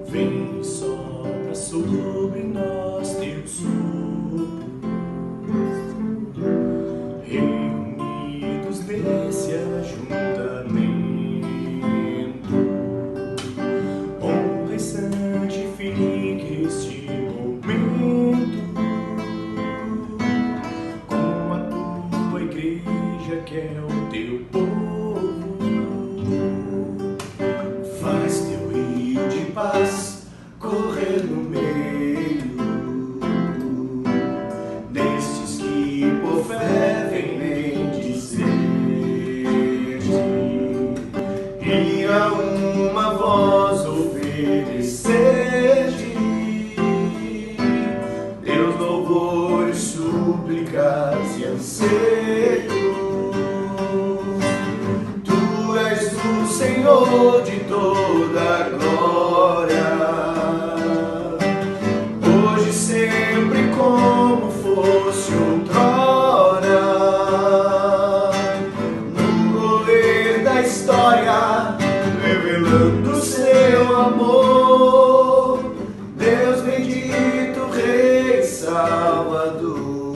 Vem, sopra sobre nós teu sopro, reunidos nesse ajuntamento, honra e santifique este momento, com a tua igreja que é o teu povo. Faz teu rio de paz correr no meio destes que por fé vem bendizer-te, e a uma voz oferecer-te, teus louvores, súplicas e anseios. Tu és o Senhor de toda a glória, hoje e sempre como fosse outrora, no correr da história, revelando seu amor, Deus bendito, Rei Salvador.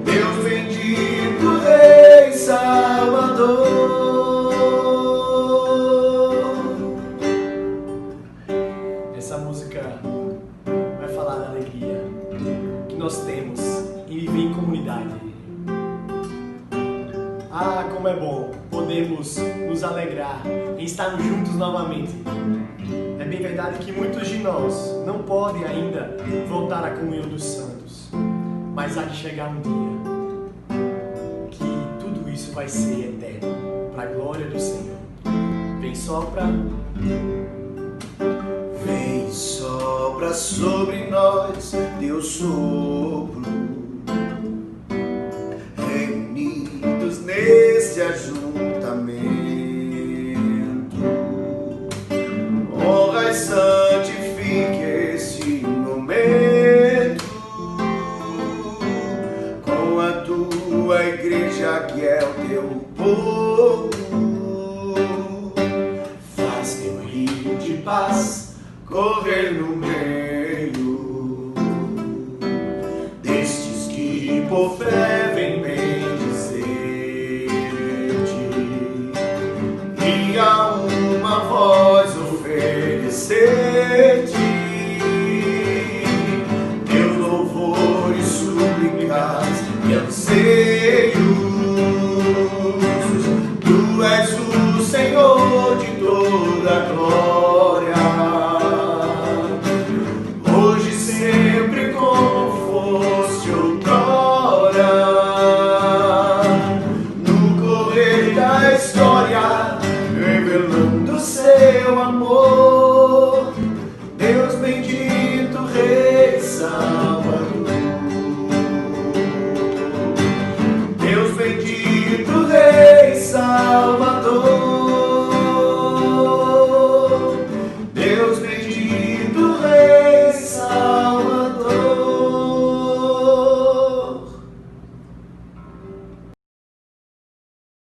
Deus bendito, Rei Salvador. Essa música vai falar da alegria que nós temos em viver em comunidade. Ah, como é bom podermos nos alegrar em estarmos juntos novamente. É bem verdade que muitos de nós não podem ainda voltar à comunhão dos santos, mas há de chegar um dia que tudo isso vai ser eterno, para a glória do Senhor. Vem, sopra. Vem, sopra sobre nós teu sopro, reunidos neste ajuntamento, honra e santifique este momento, com a tua igreja que é o teu povo. Faz teu rio de paz correr no meio destes que por fé vem bendizer-te, e a uma voz oferecer-te teus louvores, súplicas e anseios. Tu és o Senhor de toda a glória, hoje e sempre como fosse outrora, no correr da história, revelando seu amor, Deus bendito, Rei Salvador. Deus bendito, Rei Salvador.